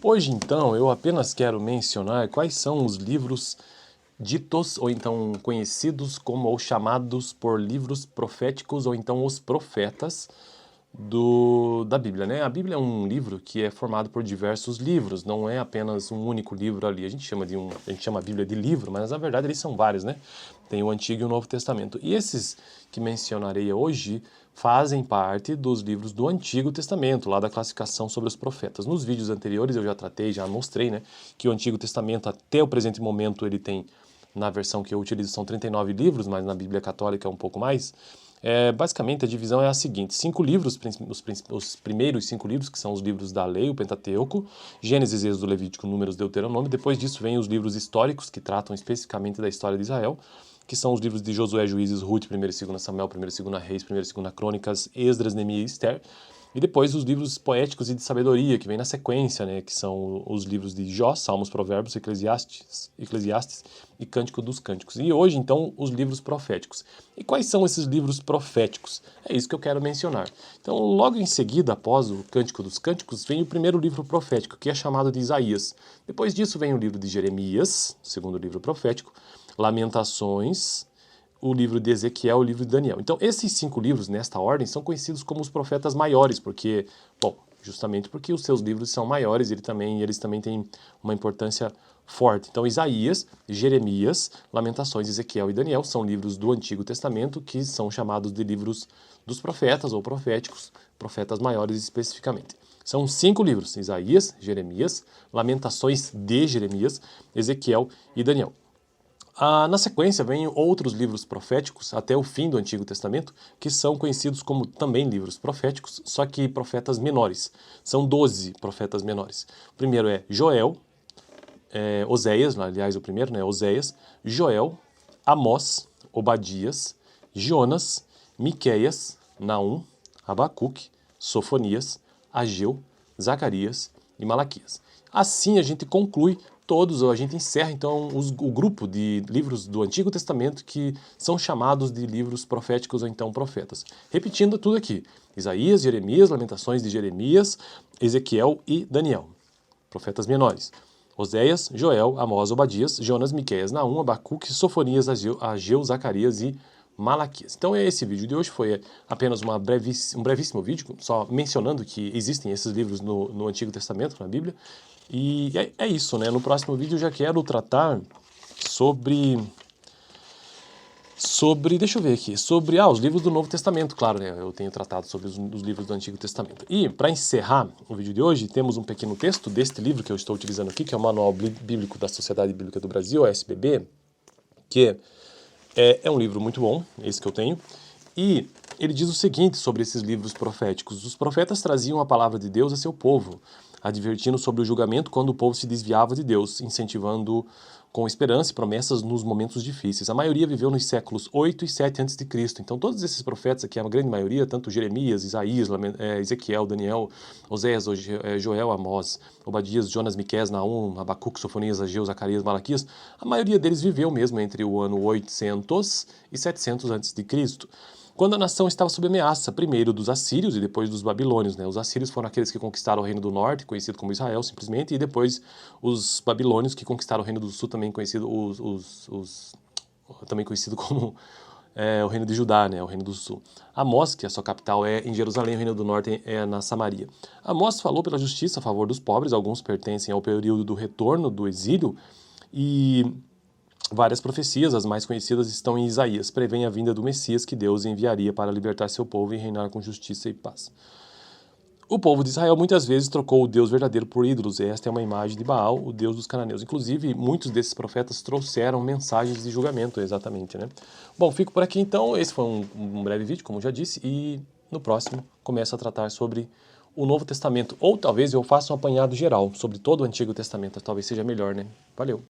Hoje, então, eu apenas quero mencionar quais são os livros ditos ou então conhecidos como ou chamados por livros proféticos ou então os profetas da Bíblia, né? A Bíblia é um livro que é formado por diversos livros, não é apenas um único livro ali. A gente chama a Bíblia de livro, mas na verdade eles são vários, né? Tem o Antigo e o Novo Testamento. E esses que mencionarei hoje fazem parte dos livros do Antigo Testamento, lá da classificação sobre os profetas. Nos vídeos anteriores eu já tratei, já mostrei, né, que o Antigo Testamento até o presente momento ele tem, na versão que eu utilizo, são 39 livros, mas na Bíblia Católica é um pouco mais. Basicamente a divisão é a seguinte: 5 livros, os primeiros 5 livros, que são os livros da lei, o Pentateuco, Gênesis, Êxodo, Levítico, Números, Deuteronômio. Depois disso vem os livros históricos, que tratam especificamente da história de Israel, que são os livros de Josué, Juízes, Ruth, 1 e 2 Samuel, 1 e 2 Reis, 1 e 2 Crônicas, Esdras, Neemias e Esther. E depois os livros poéticos e de sabedoria, que vem na sequência, né, que são os livros de Jó, Salmos, Provérbios, Eclesiastes e Cântico dos Cânticos. E hoje, então, os livros proféticos. E quais são esses livros proféticos? É isso que eu quero mencionar. Então, logo em seguida, após o Cântico dos Cânticos, vem o primeiro livro profético, que é chamado de Isaías. Depois disso vem o livro de Jeremias, segundo livro profético, Lamentações, o livro de Ezequiel, o livro de Daniel. Então, esses 5 livros, nesta ordem, são conhecidos como os profetas maiores, porque, bom, justamente porque os seus livros são maiores, eles também têm uma importância forte. Então, Isaías, Jeremias, Lamentações, Ezequiel e Daniel são livros do Antigo Testamento que são chamados de livros dos profetas ou proféticos, profetas maiores especificamente. São 5 livros: Isaías, Jeremias, Lamentações de Jeremias, Ezequiel e Daniel. Na sequência, vêm outros livros proféticos, até o fim do Antigo Testamento, que são conhecidos como também livros proféticos, só que profetas menores. São 12 profetas menores. O primeiro é Joel, Oséias, aliás, o primeiro, né? Oséias, Joel, Amós, Obadias, Jonas, Miqueias, Naum, Abacuque, Sofonias, Ageu, Zacarias e Malaquias. Assim a gente conclui a gente encerra então o grupo de livros do Antigo Testamento que são chamados de livros proféticos ou então profetas. Repetindo tudo aqui: Isaías, Jeremias, Lamentações de Jeremias, Ezequiel e Daniel, profetas menores. Oséias, Joel, Amós, Obadias, Jonas, Miqueias, Naum, Abacuque, Sofonias, Ageu, Zacarias e Malaquias. Então esse vídeo de hoje foi apenas um brevíssimo vídeo, só mencionando que existem esses livros no Antigo Testamento, na Bíblia. E é isso, né? No próximo vídeo eu já quero tratar sobre, deixa eu ver aqui, sobre os livros do Novo Testamento, claro, né? Eu tenho tratado sobre os livros do Antigo Testamento. E, para encerrar o vídeo de hoje, temos um pequeno texto deste livro que eu estou utilizando aqui, que é o Manual Bíblico da Sociedade Bíblica do Brasil, a SBB, que é um livro muito bom, esse que eu tenho, e ele diz o seguinte sobre esses livros proféticos: os profetas traziam a palavra de Deus a seu povo, advertindo sobre o julgamento quando o povo se desviava de Deus, incentivando com esperança e promessas nos momentos difíceis. A maioria viveu nos séculos 8 e 7 a.C. Então todos esses profetas aqui, a grande maioria, tanto Jeremias, Isaías, Ezequiel, Daniel, Oséias, Joel, Amós, Obadias, Jonas, Miqueias, Naum, Abacuque, Sofonias, Ageu, Zacarias, Malaquias, a maioria deles viveu mesmo entre o ano 800 e 700 a.C., quando a nação estava sob ameaça, primeiro dos assírios e depois dos babilônios, né? Os assírios foram aqueles que conquistaram o Reino do Norte, conhecido como Israel, simplesmente, e depois os babilônios que conquistaram o Reino do Sul, também conhecido, também conhecido como o Reino de Judá, né? O Reino do Sul. Amós, que a sua capital é em Jerusalém, o Reino do Norte é na Samaria. Amós falou pela justiça a favor dos pobres, alguns pertencem ao período do retorno do exílio, e várias profecias, as mais conhecidas, estão em Isaías. Prevêem a vinda do Messias que Deus enviaria para libertar seu povo e reinar com justiça e paz. O povo de Israel muitas vezes trocou o Deus verdadeiro por ídolos. Esta é uma imagem de Baal, o Deus dos cananeus. Inclusive, muitos desses profetas trouxeram mensagens de julgamento, exatamente, né? Bom, fico por aqui então. Esse foi um breve vídeo, como já disse, e no próximo começo a tratar sobre o Novo Testamento. Ou talvez eu faça um apanhado geral sobre todo o Antigo Testamento. Talvez seja melhor, né? Valeu!